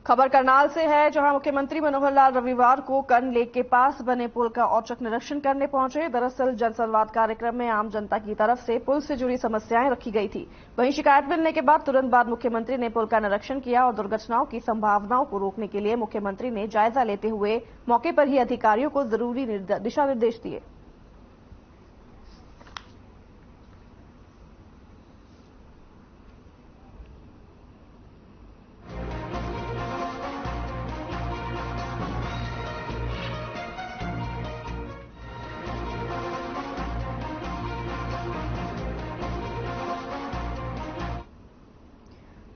खबर करनाल से है, जहां मुख्यमंत्री मनोहर लाल रविवार को कर्ण लेक के पास बने पुल का औचक निरीक्षण करने पहुंचे। दरअसल जनसंवाद कार्यक्रम में आम जनता की तरफ से पुल से जुड़ी समस्याएं रखी गई थी। वहीं शिकायत मिलने के बाद तुरंत बाद मुख्यमंत्री ने पुल का निरीक्षण किया और दुर्घटनाओं की संभावनाओं को रोकने के लिए मुख्यमंत्री ने जायजा लेते हुए मौके पर ही अधिकारियों को जरूरी दिशा निर्देश दिए।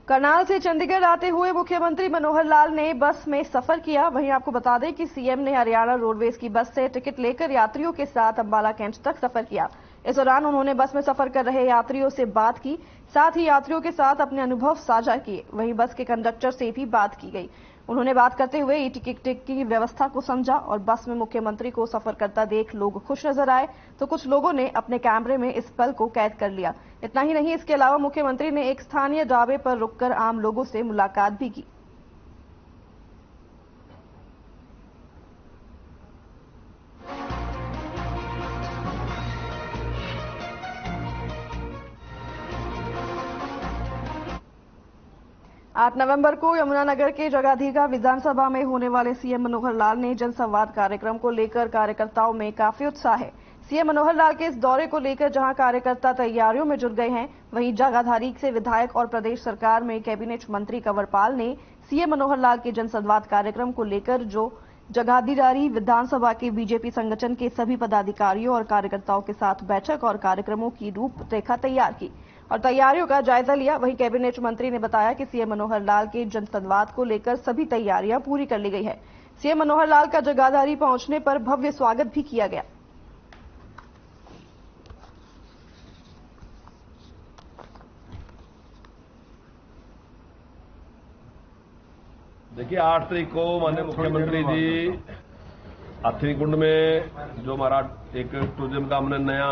करनाल से चंडीगढ़ आते हुए मुख्यमंत्री मनोहर लाल ने बस में सफर किया। वहीं आपको बता दें कि सीएम ने हरियाणा रोडवेज की बस से टिकट लेकर यात्रियों के साथ अंबाला कैंट तक सफर किया। इस दौरान उन्होंने बस में सफर कर रहे यात्रियों से बात की, साथ ही यात्रियों के साथ अपने अनुभव साझा किए। वहीं बस के कंडक्टर से भी बात की गई। उन्होंने बात करते हुए ई टिकट की व्यवस्था को समझा और बस में मुख्यमंत्री को सफर करता देख लोग खुश नजर आए, तो कुछ लोगों ने अपने कैमरे में इस पल को कैद कर लिया। इतना ही नहीं, इसके अलावा मुख्यमंत्री ने एक स्थानीय ढाबे पर रुककर आम लोगों से मुलाकात भी की। आठ नवंबर को यमुनानगर के जगाधीगा विधानसभा में होने वाले सीएम मनोहर लाल ने जनसंवाद कार्यक्रम को लेकर कार्यकर्ताओं में काफी उत्साह है। सीएम मनोहर लाल के इस दौरे को लेकर जहां कार्यकर्ता तैयारियों में जुट गए हैं, वहीं जगाधरी से विधायक और प्रदेश सरकार में कैबिनेट मंत्री कंवरपाल ने सीएम मनोहर लाल के जनसंवाद कार्यक्रम को लेकर जो जगाधरी विधानसभा के बीजेपी संगठन के सभी पदाधिकारियों और कार्यकर्ताओं के साथ बैठक और कार्यक्रमों की रूपरेखा तैयार की और तैयारियों का जायजा लिया। वहीं कैबिनेट मंत्री ने बताया कि सीएम मनोहर लाल के जनसंवाद को लेकर सभी तैयारियां पूरी कर ली गई है। सीएम मनोहर लाल का जगाधरी पहुंचने पर भव्य स्वागत भी किया गया। देखिए, 8 तारीख को माननीय मुख्यमंत्री जी हाथी कुंड में जो हमारा एक टूरिज्म का हमने नया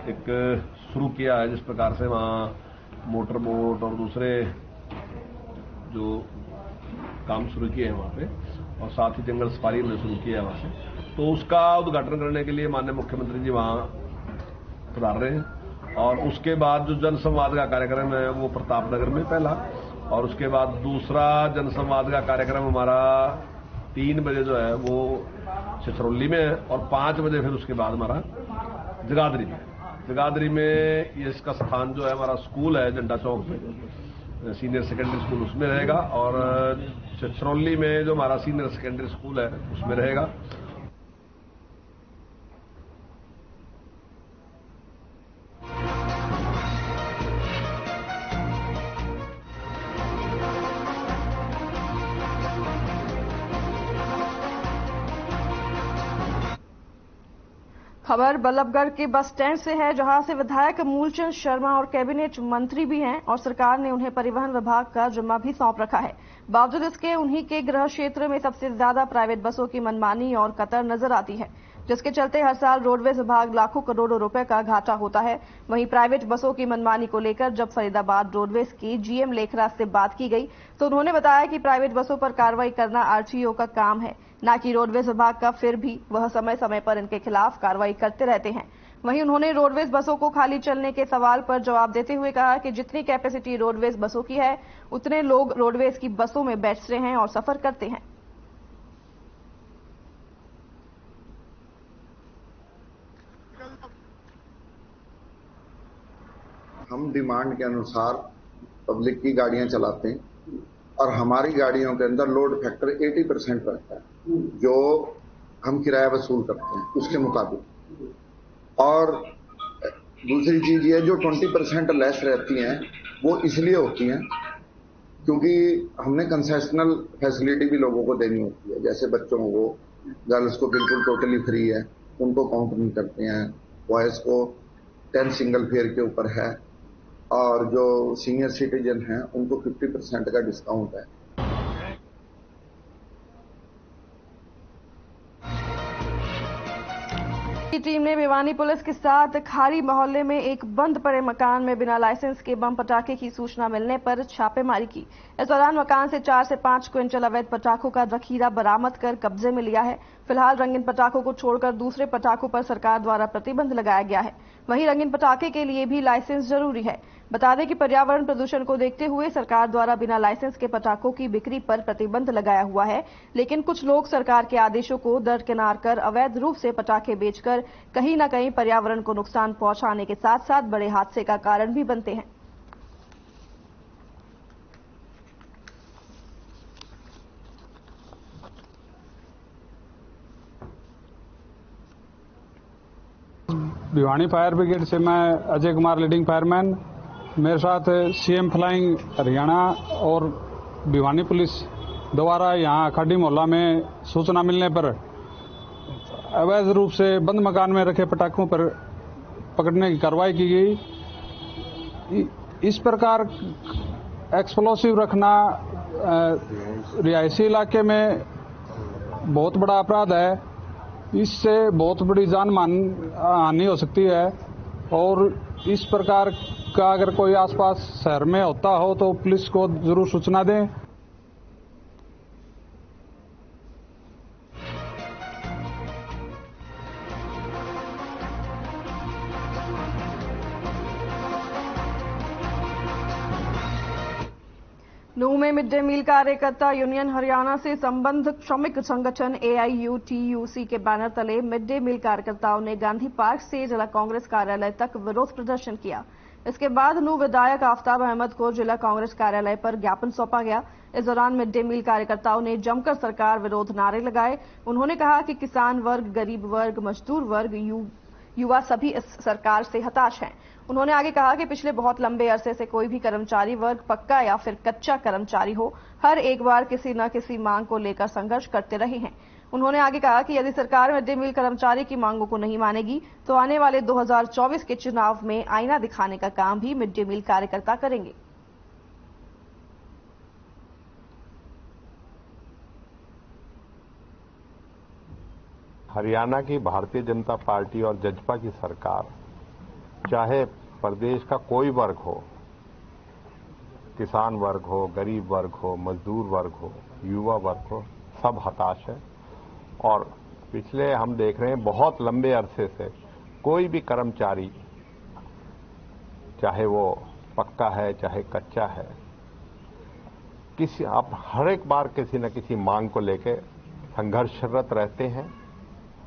एक शुरू किया है, जिस प्रकार से वहाँ मोटर बोट और दूसरे जो काम शुरू किए हैं वहाँ पे, और साथ ही जंगल सफारी हमने शुरू किया है वहाँ से, तो उसका उद्घाटन करने के लिए माननीय मुख्यमंत्री जी वहाँ पधार रहे हैं। और उसके बाद जो जनसंवाद का कार्यक्रम है वो प्रतापनगर में पहला, और उसके बाद दूसरा जनसंवाद का कार्यक्रम हमारा 3 बजे जो है वो छछरौली में है, और 5 बजे फिर उसके बाद हमारा जगाधरी में। जगाधरी में ये इसका स्थान जो है हमारा स्कूल है झंडा चौक में, सीनियर सेकेंडरी स्कूल उसमें रहेगा, और छछरौली में जो हमारा सीनियर सेकेंडरी स्कूल है उसमें रहेगा। खबर बल्लभगढ़ के बस स्टैंड से है, जहां से विधायक मूलचंद शर्मा और कैबिनेट मंत्री भी हैं और सरकार ने उन्हें परिवहन विभाग का जिम्मा भी सौंप रखा है। बावजूद इसके उन्हीं के गृह क्षेत्र में सबसे ज्यादा प्राइवेट बसों की मनमानी और कतर नजर आती है, जिसके चलते हर साल रोडवेज विभाग लाखों करोड़ों रुपए का घाटा होता है। वहीं प्राइवेट बसों की मनमानी को लेकर जब फरीदाबाद रोडवेज की जीएम लेखराज से बात की गई, तो उन्होंने बताया कि प्राइवेट बसों पर कार्रवाई करना आरटीओ का काम है, न कि रोडवेज विभाग का। फिर भी वह समय समय पर इनके खिलाफ कार्रवाई करते रहते हैं। वहीं उन्होंने रोडवेज बसों को खाली चलने के सवाल पर जवाब देते हुए कहा कि जितनी कैपेसिटी रोडवेज बसों की है, उतने लोग रोडवेज की बसों में बैठते हैं और सफर करते हैं। हम डिमांड के अनुसार पब्लिक की गाड़ियां चलाते हैं और हमारी गाड़ियों के अंदर लोड फैक्टर 80% रहता है, जो हम किराया वसूल करते हैं उसके मुताबिक। और दूसरी चीज ये, जो 20% लेस रहती हैं वो इसलिए होती हैं क्योंकि हमने कंसेशनल फैसिलिटी भी लोगों को देनी होती है। जैसे बच्चों को, गर्ल्स को बिल्कुल टोटली फ्री है, उनको काउंट नहीं करते हैं। बॉयज को 10 सिंगल फेयर के ऊपर है, और जो सीनियर सिटीजन हैं उनको 50% का डिस्काउंट है। की टीम ने भिवानी पुलिस के साथ खारी मोहल्ले में एक बंद पड़े मकान में बिना लाइसेंस के बम पटाखे की सूचना मिलने पर छापेमारी की। इस दौरान मकान से 4 से 5 क्विंटल अवैध पटाखों का जखीरा बरामद कर कब्जे में लिया है। फिलहाल रंगीन पटाखों को छोड़कर दूसरे पटाखों पर सरकार द्वारा प्रतिबंध लगाया गया है। वहीं रंगीन पटाखे के लिए भी लाइसेंस जरूरी है। बता दें कि पर्यावरण प्रदूषण को देखते हुए सरकार द्वारा बिना लाइसेंस के पटाखों की बिक्री पर प्रतिबंध लगाया हुआ है, लेकिन कुछ लोग सरकार के आदेशों को दरकिनार कर अवैध रूप से पटाखे बेचकर कहीं न कहीं पर्यावरण को नुकसान पहुंचाने के साथ साथ बड़े हादसे का कारण भी बनते हैं। भिवानी फायर ब्रिगेड से मैं अजय कुमार लीडिंग फायरमैन, मेरे साथ सीएम फ्लाइंग हरियाणा और भिवानी पुलिस द्वारा यहां खाड़ी मोहल्ला में सूचना मिलने पर अवैध रूप से बंद मकान में रखे पटाखों पर पकड़ने की कार्रवाई की गई। इस प्रकार एक्सप्लोसिव रखना रिहायशी इलाके में बहुत बड़ा अपराध है। इससे बहुत बड़ी जान मान हानि हो सकती है और इस प्रकार का अगर कोई आसपास शहर में होता हो तो पुलिस को जरूर सूचना दें। नूंह में मिड डे मील कार्यकर्ता यूनियन हरियाणा से संबद्ध श्रमिक संगठन AIUTUC के बैनर तले मिड डे मील कार्यकर्ताओं ने गांधी पार्क से जिला कांग्रेस कार्यालय तक विरोध प्रदर्शन किया। इसके बाद नूंह विधायक आफ्ताब अहमद को जिला कांग्रेस कार्यालय पर ज्ञापन सौंपा गया। इस दौरान मिड डे मील कार्यकर्ताओं ने जमकर सरकार विरोध नारे लगाए। उन्होंने कहा कि किसान वर्ग, गरीब वर्ग, मजदूर वर्ग, युवा सभी इस सरकार से हताश हैं। उन्होंने आगे कहा कि पिछले बहुत लंबे अरसे से कोई भी कर्मचारी वर्ग पक्का या फिर कच्चा कर्मचारी हो, हर एक बार किसी न किसी मांग को लेकर संघर्ष करते रहे हैं। उन्होंने आगे कहा कि यदि सरकार मिड डे मील कर्मचारी की मांगों को नहीं मानेगी तो आने वाले 2024 के चुनाव में आईना दिखाने का काम भी मिड डे मील कार्यकर्ता करेंगे। हरियाणा की भारतीय जनता पार्टी और जजपा की सरकार, चाहे प्रदेश का कोई वर्ग हो, किसान वर्ग हो, गरीब वर्ग हो, मजदूर वर्ग हो, युवा वर्ग हो, सब हताश है। और पिछले हम देख रहे हैं बहुत लंबे अरसे से कोई भी कर्मचारी, चाहे वो पक्का है चाहे कच्चा है, अब हर एक बार किसी न किसी मांग को लेकर संघर्षरत रहते हैं।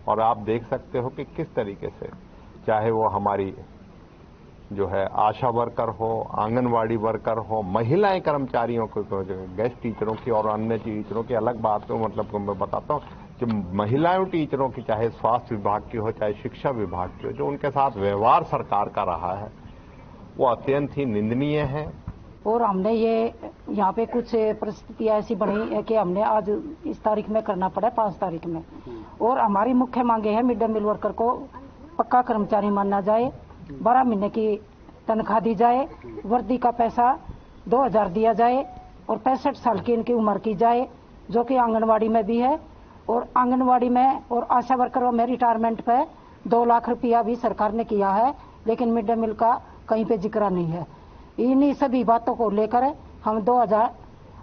और आप देख सकते हो कि किस तरीके से, चाहे वो हमारी जो है आशा वर्कर हो, आंगनवाड़ी वर्कर हो, महिलाएं कर्मचारियों को, गेस्ट टीचरों की और अन्य टीचरों की अलग बात हो, मतलब मैं बताता हूं कि महिलाओं टीचरों की, चाहे स्वास्थ्य विभाग की हो चाहे शिक्षा विभाग की हो, जो उनके साथ व्यवहार सरकार का रहा है वो अत्यंत ही निंदनीय है। और हमने ये यहाँ पे कुछ परिस्थितियां ऐसी बनी है कि हमने आज इस तारीख में करना पड़ा, 5 तारीख में। और हमारी मुख्य मांगे है मिड डे मील वर्कर को पक्का कर्मचारी माना जाए, 12 महीने की तनख्वाह दी जाए, वर्दी का पैसा 2000 दिया जाए और 65 साल की इनकी उम्र की जाए, जो कि आंगनवाड़ी में भी है। और आंगनवाड़ी में और आशा वर्करों में रिटायरमेंट पे 2 लाख रुपया भी सरकार ने किया है, लेकिन मिड डे मील का कहीं पे जिक्र नहीं है। इन्हीं सभी बातों को लेकर हम 2000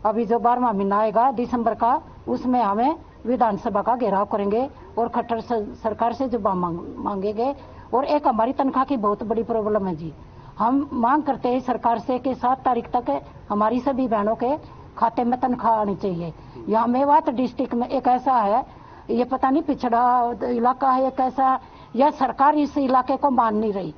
अभी जो 12वां महीना आएगा दिसंबर का, उसमें हमें विधानसभा का घेराव करेंगे और खट्टर सरकार से जवाब मांगेंगे। और एक हमारी तनख्वाह की बहुत बड़ी प्रॉब्लम है जी। हम मांग करते हैं सरकार से कि 7 तारीख तक हमारी सभी बहनों के खाते में तनख्वाह आनी चाहिए। यहाँ मेवात डिस्ट्रिक्ट में एक ऐसा है, ये पता नहीं पिछड़ा इलाका है एक ऐसा, या सरकार इस इलाके को मान नहीं रही।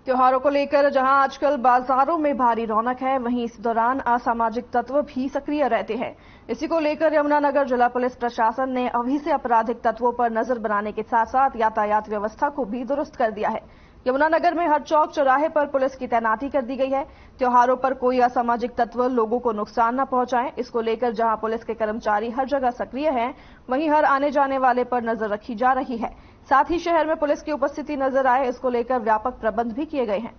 त्योहारों को लेकर जहां आजकल बाजारों में भारी रौनक है, वहीं इस दौरान असामाजिक तत्व भी सक्रिय रहते हैं। इसी को लेकर यमुनानगर जिला पुलिस प्रशासन ने अभी से आपराधिक तत्वों पर नजर बनाने के साथ साथ यातायात व्यवस्था को भी दुरुस्त कर दिया है। यमुनानगर में हर चौक चौराहे पर पुलिस की तैनाती कर दी गई है। त्योहारों पर कोई असामाजिक तत्व लोगों को नुकसान न पहुंचाएं, इसको लेकर जहां पुलिस के कर्मचारी हर जगह सक्रिय हैं, वहीं हर आने जाने वाले पर नजर रखी जा रही है। साथ ही शहर में पुलिस की उपस्थिति नजर आए, इसको लेकर व्यापक प्रबंध भी किए गए हैं।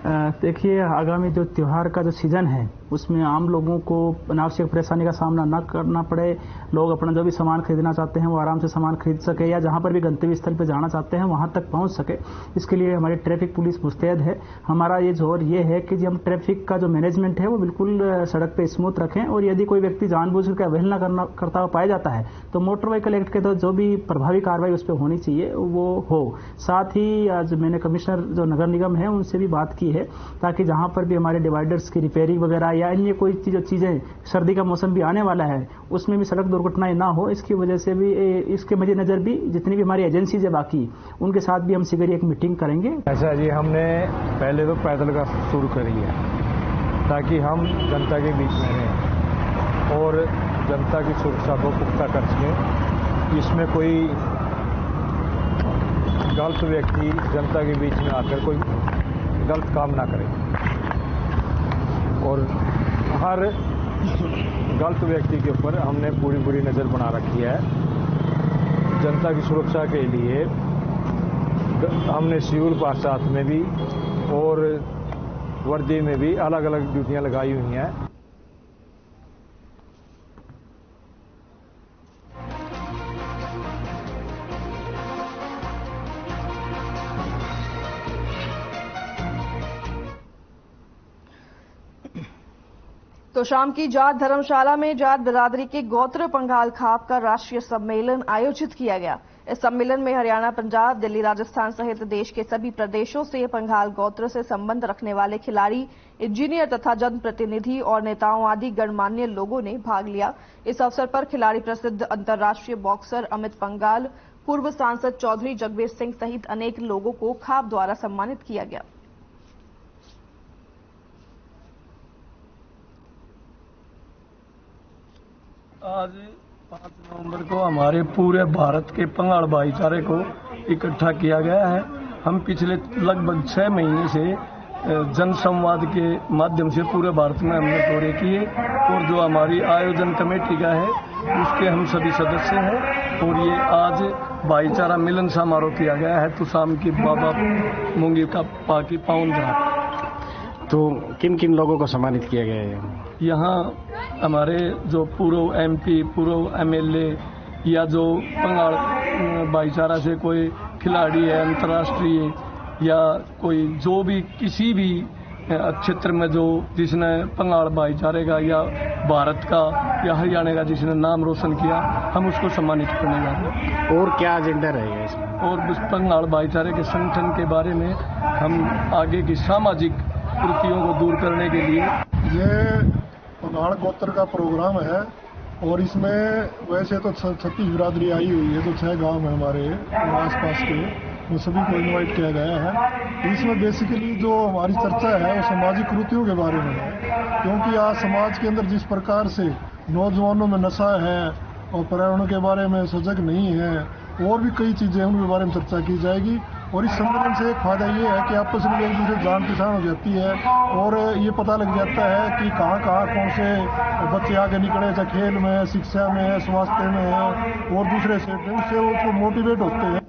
देखिए, आगामी जो त्योहार का जो सीजन है उसमें आम लोगों को अनावश्यक परेशानी का सामना न करना पड़े, लोग अपना जो भी सामान खरीदना चाहते हैं वो आराम से सामान खरीद सके, या जहां पर भी गंतव्य स्थल पर जाना चाहते हैं वहां तक पहुंच सके। इसके लिए हमारी ट्रैफिक पुलिस मुस्तैद है। हमारा ये जोर ये है कि हम ट्रैफिक का जो मैनेजमेंट है वो बिल्कुल सड़क पे स्मूथ रखें, और यदि कोई व्यक्ति जानबूझ कर अवहेलना करता हुआ पाया जाता है तो मोटर व्हीकल एक्ट के तहत जो भी प्रभावी कार्रवाई उस पर होनी चाहिए वो हो। साथ ही आज मैंने कमिश्नर जो नगर निगम है उनसे भी बात की है, ताकि जहां पर भी हमारे डिवाइडर्स की रिपेयरिंग वगैरह या अन्य कोई चीजें, सर्दी का मौसम भी आने वाला है, उसमें भी सड़क दुर्घटनाएं ना हो, इसकी वजह से भी इसके मद्देनजर भी जितनी भी हमारी एजेंसीज है बाकी उनके साथ भी हम शीघ्र एक मीटिंग करेंगे। ऐसा जी, हमने पहले तो पैदल का शुरू करी है ताकि हम जनता के बीच में रहें और जनता की सुरक्षा को पुख्ता कर सकें। इसमें कोई गलत व्यक्ति जनता के बीच में आकर कोई गलत काम ना करे, और हर गलत व्यक्ति के ऊपर हमने पूरी नज़र बना रखी है। जनता की सुरक्षा के लिए हमने सिविल पास में भी और वर्दी में भी अलग अलग ड्यूटियां लगाई हुई हैं। तो शाम की जाट धर्मशाला में जाट बिरादरी के गोत्र पंघाल खाप का राष्ट्रीय सम्मेलन आयोजित किया गया। इस सम्मेलन में हरियाणा, पंजाब, दिल्ली, राजस्थान सहित देश के सभी प्रदेशों से पंघाल गोत्र से संबंध रखने वाले खिलाड़ी, इंजीनियर तथा जनप्रतिनिधि और नेताओं आदि गणमान्य लोगों ने भाग लिया। इस अवसर पर खिलाड़ी प्रसिद्ध अंतर्राष्ट्रीय बॉक्सर अमित पंघाल, पूर्व सांसद चौधरी जगबीर सिंह सहित अनेक लोगों को खाप द्वारा सम्मानित किया गया। आज 5 नवंबर को हमारे पूरे भारत के पंघाल भाईचारे को इकट्ठा किया गया है। हम पिछले लगभग 6 महीने से जन संवाद के माध्यम से पूरे भारत में हमने दौरे किए, और जो हमारी आयोजन कमेटी का है उसके हम सभी सदस्य हैं, और ये आज भाईचारा मिलन समारोह किया गया है तो शाम की बाबा मूंगी का पाकी पाउन घाट। तो किन किन लोगों को सम्मानित किया गया है? यहाँ हमारे जो पूर्व MP, पूर्व MLA या जो पंघाल भाईचारा से कोई खिलाड़ी है अंतर्राष्ट्रीय, या कोई जो भी किसी भी क्षेत्र में जो जिसने पंघाल भाईचारे का या भारत का या हरियाणा का जिसने नाम रोशन किया, हम उसको सम्मानित करने जा रहे हैं। और क्या एजेंडा रहेगा इसमें? और उस पंघाल भाईचारे के संगठन के बारे में हम आगे की सामाजिक कुरीतियों को दूर करने के लिए ये पंघाल गोत्र का प्रोग्राम है, और इसमें वैसे तो 36 बिरादरी आई हुई है, तो 6 गांव है हमारे आसपास के, वो सभी को इनवाइट किया गया है। इसमें बेसिकली जो हमारी चर्चा है वो सामाजिक कुरीतियों के बारे में है, क्योंकि आज समाज के अंदर जिस प्रकार से नौजवानों में नशा है और पर्यावरण के बारे में सजग नहीं है, और भी कई चीजें हैं उनके बारे में चर्चा की जाएगी। और इस सम्मेलन से एक फायदा ये है कि आपस में एक दूसरे जान पहचान हो जाती है, और ये पता लग जाता है कि कहाँ कौन से बच्चे आगे निकले, चाहे खेल में, शिक्षा में, स्वास्थ्य में और दूसरे क्षेत्र में, उससे वो मोटिवेट होते हैं।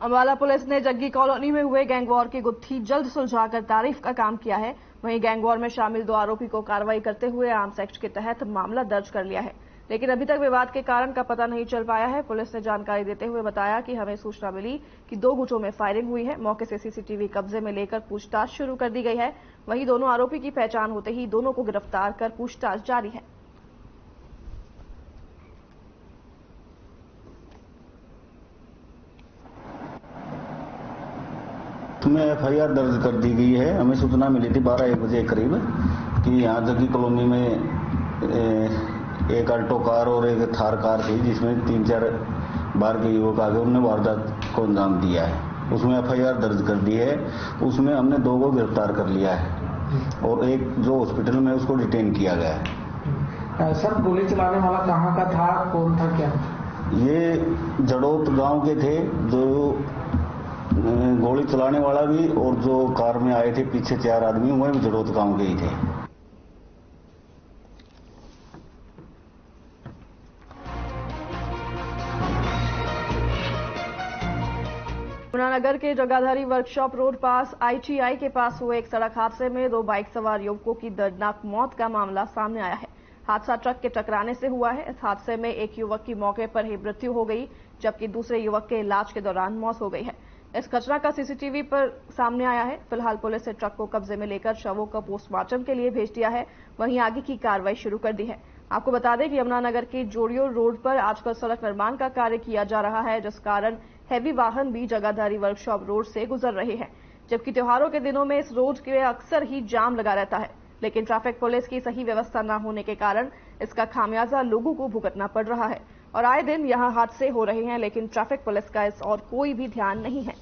अम्बाला पुलिस ने जग्गी कॉलोनी में हुए गैंगवॉर की गुत्थी जल्द सुलझाकर तारीफ का काम किया है। वहीं गैंगवॉर में शामिल 2 आरोपी को कार्रवाई करते हुए आर्म्स एक्ट के तहत मामला दर्ज कर लिया है, लेकिन अभी तक विवाद के कारण का पता नहीं चल पाया है। पुलिस ने जानकारी देते हुए बताया कि हमें सूचना मिली कि 2 गुटों में फायरिंग हुई है। मौके से CCTV कब्जे में लेकर पूछताछ शुरू कर दी गई है। वहीं दोनों आरोपी की पहचान होते ही दोनों को गिरफ्तार कर पूछताछ जारी है। में FIR दर्ज कर दी गई है। हमें सूचना मिली थी 12-1 बजे करीब कि यहाँ जग्गी कॉलोनी में एक अल्टो कार और एक थार कार थी, जिसमें 3-4 बार के युवक आगे उन्होंने वारदात को अंजाम दिया है। उसमें FIR दर्ज कर दी है। उसमें हमने 2 को गिरफ्तार कर लिया है और एक जो हॉस्पिटल में उसको डिटेन किया गया है। सर, गोली चलाने वाला कहाँ का था, कौन था, क्या? ये जड़ोत गांव के थे। जो गोली चलाने वाला भी और जो कार में आए थे पीछे 4 आदमी, वह भी जड़ोत गांव के ही थे। यमुनानगर के जगाधरी वर्कशॉप रोड पास ITI के पास हुए एक सड़क हादसे में 2 बाइक सवार युवकों की दर्दनाक मौत का मामला सामने आया है। हादसा ट्रक के टकराने से हुआ है। इस हादसे में एक युवक की मौके पर ही मृत्यु हो गई, जबकि दूसरे युवक के इलाज के दौरान मौत हो गई है। इस घटना का CCTV पर सामने आया है। फिलहाल पुलिस ने ट्रक को कब्जे में लेकर शवों को पोस्टमार्टम के लिए भेज दिया है। वहीं आगे की कार्रवाई शुरू कर दी है। आपको बता दें कि यमुनानगर के जोड़ियो रोड पर आजकल सड़क निर्माण का कार्य किया जा रहा है, जिस कारण हैवी वाहन भी जगाधरी वर्कशॉप रोड से गुजर रहे हैं। जबकि त्योहारों के दिनों में इस रोड के अक्सर ही जाम लगा रहता है, लेकिन ट्रैफिक पुलिस की सही व्यवस्था न होने के कारण इसका खामियाजा लोगों को भुगतना पड़ रहा है और आए दिन यहां हादसे हो रहे हैं, लेकिन ट्रैफिक पुलिस का इस और कोई भी ध्यान नहीं है।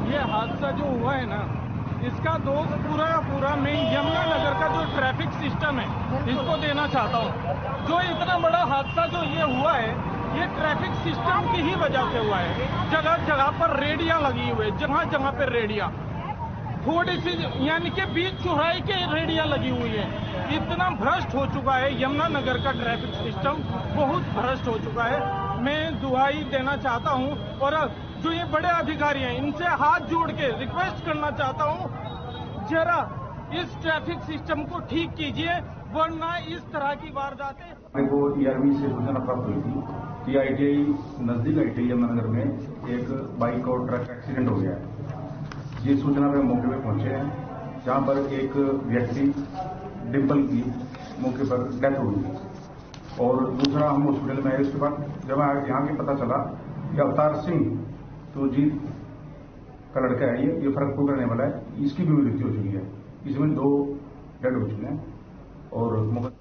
ये हादसा जो हुआ है ना, इसका दोष पूरा मैं यमुनानगर का जो ट्रैफिक सिस्टम है इसको देना चाहता हूँ। जो इतना बड़ा हादसा जो ये हुआ है, ये ट्रैफिक सिस्टम की ही वजह से हुआ है। जगह जगह पर रेडियां लगी हुई है, जगह जगह पर रेडियां, थोड़ी सी यानी कि बीच चौराहे के रेडियां लगी हुई है। इतना भ्रष्ट हो चुका है यमुनानगर का ट्रैफिक सिस्टम, बहुत भ्रष्ट हो चुका है। मैं दुहाई देना चाहता हूँ और जो ये बड़े अधिकारी हैं इनसे हाथ जोड़ के रिक्वेस्ट करना चाहता हूँ, जरा इस ट्रैफिक सिस्टम को ठीक कीजिए, वरना इस तरह की वारदातें। मेरे को ERV से सूचना प्राप्त हुई थी कि ITI नजदीक ITI यमुनानगर में एक बाइक और ट्रक एक्सीडेंट हो गया है। ये सूचना पे मौके पर पहुंचे हैं, जहां पर एक व्यक्ति डिम्पल की मौके पर डेथ हो गई और दूसरा हम हॉस्पिटल में आए। उसके बाद जब यहाँ के पता चला कि अवतार सिंह तो जीत का लड़का है, ये फरकपुर रहने वाला है, इसकी भी मृत्यु हो चुकी है। इसमें 2 डेड हो चुके हैं और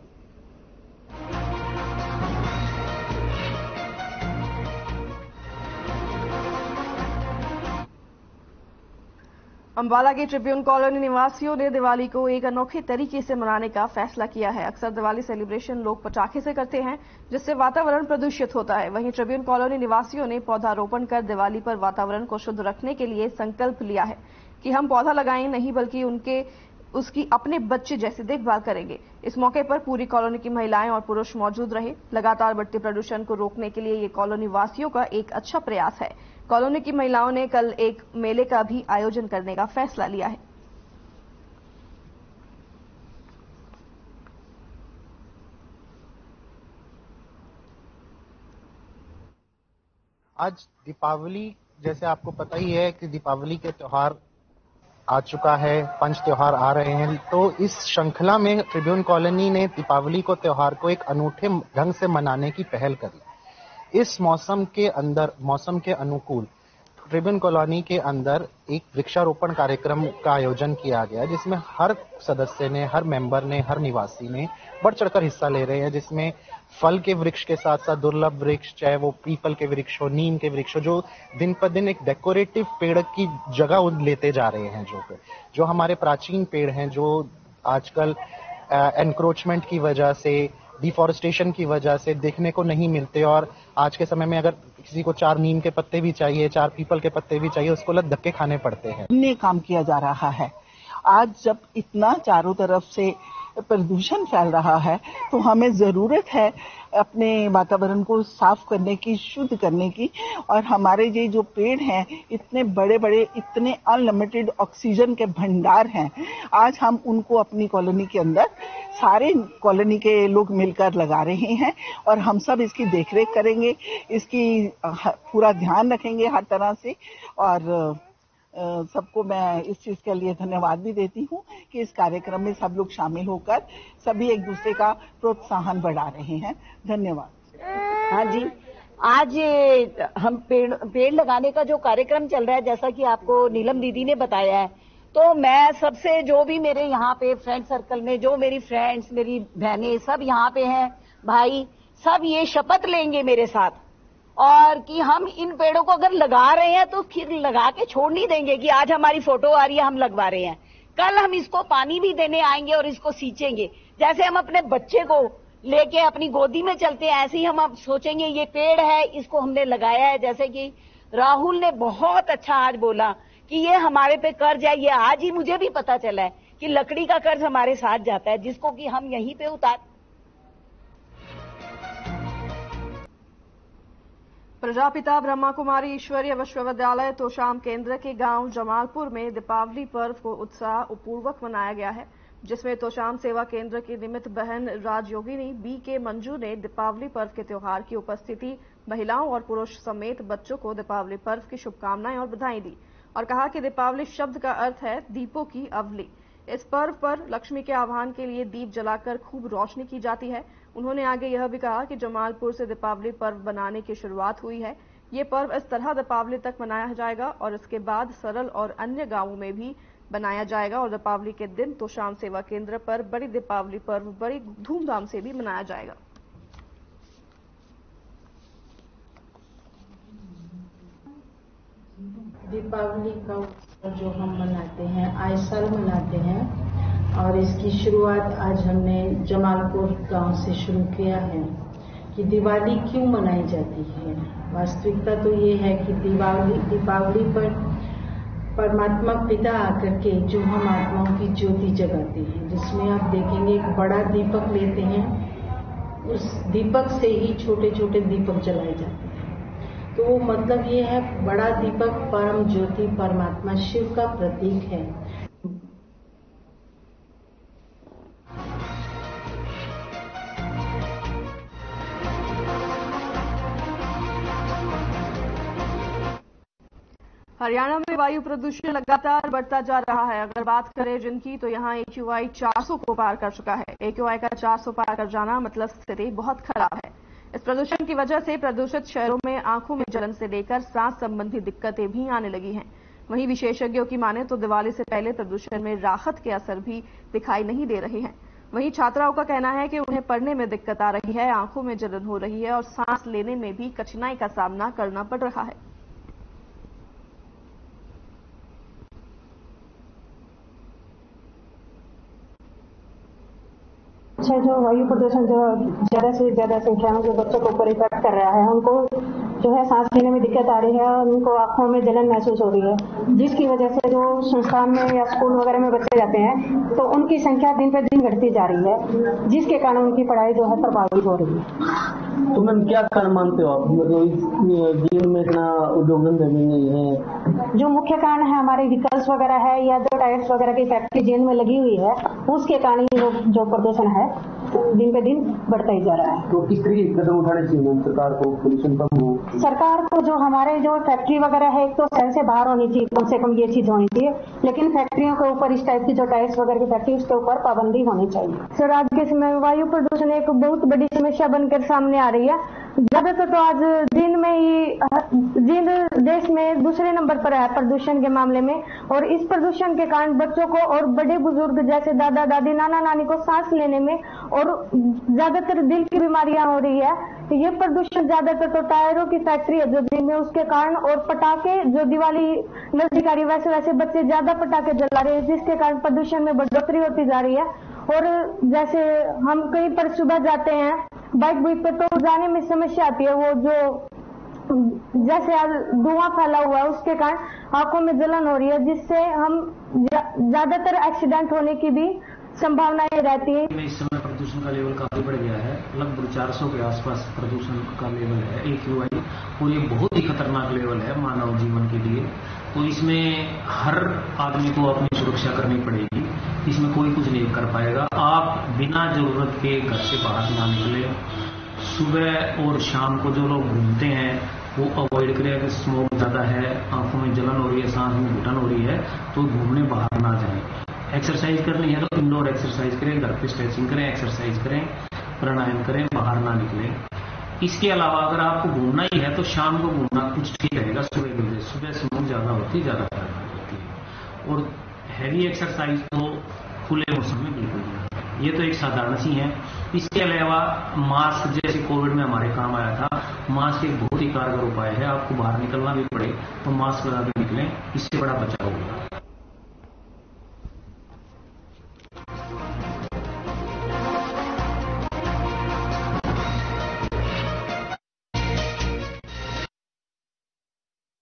अंबाला के ट्रिब्यून कॉलोनी निवासियों ने दिवाली को एक अनोखे तरीके से मनाने का फैसला किया है। अक्सर दिवाली सेलिब्रेशन लोग पटाखे से करते हैं, जिससे वातावरण प्रदूषित होता है। वहीं ट्रिब्यून कॉलोनी निवासियों ने पौधारोपण कर दिवाली पर वातावरण को शुद्ध रखने के लिए संकल्प लिया है कि हम पौधा लगाएं नहीं बल्कि उसकी अपने बच्चे जैसे देखभाल करेंगे। इस मौके पर पूरी कॉलोनी की महिलाएं और पुरुष मौजूद रहे। लगातार बढ़ते प्रदूषण को रोकने के लिए ये कॉलोनी वासियों का एक अच्छा प्रयास है। कॉलोनी की महिलाओं ने कल एक मेले का भी आयोजन करने का फैसला लिया है। आज दीपावली, जैसे आपको पता ही है कि दीपावली के त्योहार आ चुका है, पंच त्योहार आ रहे हैं, तो इस श्रृंखला में ट्रिब्यून कॉलोनी ने दीपावली को त्योहार को एक अनूठे ढंग से मनाने की पहल करी। इस मौसम के अनुकूल ट्रिब्यून कॉलोनी के अंदर एक वृक्षारोपण कार्यक्रम का आयोजन किया गया, जिसमें हर सदस्य ने, हर मेंबर ने, हर निवासी ने बढ़ चढ़कर हिस्सा ले रहे हैं, जिसमें फल के वृक्ष के साथ साथ दुर्लभ वृक्ष, चाहे वो पीपल के वृक्ष हो, नीम के वृक्ष हो, जो दिन पर दिन एक डेकोरेटिव पेड़ की जगह लेते जा रहे हैं, जो हमारे प्राचीन पेड़ हैं, जो आजकल एनक्रोचमेंट की वजह से, डिफॉरेस्टेशन की वजह से देखने को नहीं मिलते। और आज के समय में अगर किसी को 4 नीम के पत्ते भी चाहिए, 4 पीपल के पत्ते भी चाहिए, उसको अलग धक्के खाने पड़ते हैं। अन्य काम किया जा रहा है। आज जब इतना चारों तरफ से प्रदूषण फैल रहा है, तो हमें जरूरत है अपने वातावरण को साफ करने की, शुद्ध करने की। और हमारे ये जो पेड़ हैं, इतने बड़े बड़े, इतने अनलिमिटेड ऑक्सीजन के भंडार हैं, आज हम उनको अपनी कॉलोनी के अंदर सारे कॉलोनी के लोग मिलकर लगा रहे हैं और हम सब इसकी देखरेख करेंगे, इसकी पूरा ध्यान रखेंगे हर तरह से। और सबको मैं इस चीज के लिए धन्यवाद भी देती हूँ कि इस कार्यक्रम में सब लोग शामिल होकर सभी एक दूसरे का प्रोत्साहन बढ़ा रहे हैं। धन्यवाद। हाँ जी, आज हम पेड़ लगाने का जो कार्यक्रम चल रहा है, जैसा कि आपको नीलम दीदी ने बताया है, तो मैं सबसे, जो भी मेरे यहाँ पे फ्रेंड सर्कल में जो मेरी फ्रेंड्स, मेरी बहनें सब यहाँ पे हैं, भाई सब ये शपथ लेंगे मेरे साथ, और कि हम इन पेड़ों को अगर लगा रहे हैं तो फिर लगा के छोड़ नहीं देंगे कि आज हमारी फोटो आ रही है हम लगवा रहे हैं। कल हम इसको पानी भी देने आएंगे और इसको सींचेंगे। जैसे हम अपने बच्चे को लेके अपनी गोदी में चलते हैं, ऐसे ही हम अब सोचेंगे ये पेड़ है, इसको हमने लगाया है। जैसे कि राहुल ने बहुत अच्छा आज बोला कि ये हमारे पे कर्ज है, ये आज ही मुझे भी पता चला है कि लकड़ी का कर्ज हमारे साथ जाता है, जिसको कि हम यहीं पे उतार। प्रजापिता ब्रह्मा कुमारी ईश्वरीय विश्वविद्यालय तोशाम केंद्र के गांव जमालपुर में दीपावली पर्व को उत्साहपूर्वक मनाया गया है, जिसमें तोशाम सेवा केंद्र की निमित्त बहन राजयोगिनी बी.के. मंजू ने दीपावली पर्व के त्योहार की उपस्थिति महिलाओं और पुरुष समेत बच्चों को दीपावली पर्व की शुभकामनाएं और बधाई दी और कहा कि दीपावली शब्द का अर्थ है दीपों की अवली। इस पर्व पर लक्ष्मी के आह्वान के लिए दीप जलाकर खूब रोशनी की जाती है। उन्होंने आगे यह भी कहा कि जमालपुर से दीपावली पर्व बनाने की शुरुआत हुई है। ये पर्व इस तरह दीपावली तक मनाया जाएगा और इसके बाद सरल और अन्य गांवों में भी बनाया जाएगा और दीपावली के दिन तोशाम सेवा केंद्र पर बड़ी दीपावली पर्व बड़ी धूमधाम से भी मनाया जाएगा। दीपावली का उत्सव जो हम मनाते हैं आए साल मनाते हैं और इसकी शुरुआत आज हमने जमालपुर गांव से शुरू किया है कि दिवाली क्यों मनाई जाती है। वास्तविकता तो ये है कि दीपावली पर परमात्मा पिता आकर के जो हम आत्माओं की ज्योति जगाते हैं, जिसमें आप देखेंगे एक बड़ा दीपक लेते हैं, उस दीपक से ही छोटे छोटे दीपक जलाए जाते हैं। तो वो मतलब ये है बड़ा दीपक परम ज्योति परमात्मा शिव का प्रतीक है। हरियाणा में वायु प्रदूषण लगातार बढ़ता जा रहा है। अगर बात करें जिनकी, तो यहां AQI 400 को पार कर चुका है। AQI का 400 पार कर जाना मतलब स्थिति बहुत खराब है। इस प्रदूषण की वजह से प्रदूषित शहरों में आंखों में जलन से लेकर सांस संबंधी दिक्कतें भी आने लगी हैं। वहीं विशेषज्ञों की माने तो दिवाली से पहले प्रदूषण में राहत के असर भी दिखाई नहीं दे रहे हैं। वहीं छात्राओं का कहना है कि उन्हें पढ़ने में दिक्कत आ रही है, आंखों में जलन हो रही है और सांस लेने में भी कठिनाई का सामना करना पड़ रहा है। जो वायु प्रदूषण जो ज्यादा से ज्यादा संख्या में जो बच्चों को ऊपर इफेक्ट कर रहा है, उनको जो है सांस लेने में दिक्कत आ रही है और उनको आंखों में जलन महसूस हो रही है, जिसकी वजह से जो संस्थान में या स्कूल वगैरह में बच्चे जाते हैं तो उनकी संख्या दिन पर दिन घटती जा रही है, जिसके कारण उनकी पढ़ाई जो है प्रभावित हो रही है। तो मैम क्या कारण मानते हो आप, मतलब जीवन में इतना उद्योग धंधे भी नहीं है? जो मुख्य कारण है हमारे व्हीकल्स वगैरह है या जो टायर्स वगैरह की फैक्ट्री जीवन में लगी हुई है, उसके कारण जो प्रदूषण है दिन पे दिन बढ़ता ही जा रहा है। तो किस तरीके के कदम उठाने चाहिए सरकार को पोल्यूशन कम हो? सरकार को जो हमारे जो फैक्ट्री वगैरह है, एक तो शहर से बाहर होनी चाहिए, कम से कम ये चीज होनी चाहिए, लेकिन फैक्ट्रियों के ऊपर इस टाइप की जो टायर्स वगैरह की फैक्ट्री, उसके ऊपर पाबंदी होनी चाहिए। सर, आज के समय वायु प्रदूषण एक बहुत बड़ी समस्या बनकर सामने आ रही है। ज्यादातर तो आज दिन में ही देश में दूसरे नंबर पर है प्रदूषण के मामले में, और इस प्रदूषण के कारण बच्चों को और बड़े बुजुर्ग जैसे दादा दादी नाना नानी को सांस लेने में और ज्यादातर दिल की बीमारियां हो रही है। ये प्रदूषण ज्यादातर तो टायरों की फैक्ट्री है जो दिन में, उसके कारण, और पटाखे जो दिवाली नजदीक आ रही है, वैसे बच्चे ज्यादा पटाखे जला रहे हैं, जिसके कारण प्रदूषण में बढ़ोतरी होती जा रही है। और जैसे हम कहीं पर सुबह जाते हैं बाइक बुइक पे, तो जाने में समस्या आती है। वो जो जैसे आज धुआं फैला हुआ है, उसके कारण आंखों में जलन हो रही है, जिससे हम ज्यादातर एक्सीडेंट होने की भी संभावनाएं रहती है। इस समय प्रदूषण का लेवल काफी बढ़ गया है, लगभग 400 के आसपास प्रदूषण का लेवल है AQI, और ये बहुत ही खतरनाक लेवल है मानव जीवन के लिए। तो इसमें हर आदमी को अपनी सुरक्षा करनी पड़ेगी, इसमें कोई कुछ नहीं कर पाएगा। आप बिना जरूरत के घर से बाहर ना निकले। सुबह और शाम को जो लोग घूमते हैं वो अवॉइड करें। अगर स्मोक ज्यादा है, आंखों में जलन हो रही है, सांस में घुटन हो रही है, तो घूमने बाहर ना जाएं। एक्सरसाइज करनी है तो इंडोर एक्सरसाइज करें, घर पे स्ट्रेचिंग करें, एक्सरसाइज करें, प्राणायाम करें, बाहर ना निकलें। इसके अलावा अगर आपको घूमना ही है तो शाम को घूमना कुछ ठीक रहेगा। सुबह स्मोक ज्यादा होती है, ज्यादा खतरनाक होती है। और हैवी एक्सरसाइज तो खुले मौसम में बिल्कुल नहीं। ये तो एक साधारण सी है। इसके अलावा मास्क, जैसे कोविड में हमारे काम आया था, मास्क एक बहुत ही कारगर उपाय है। आपको बाहर निकलना भी पड़े तो मास्क लगा के निकलें, इससे बड़ा बचाव होगा।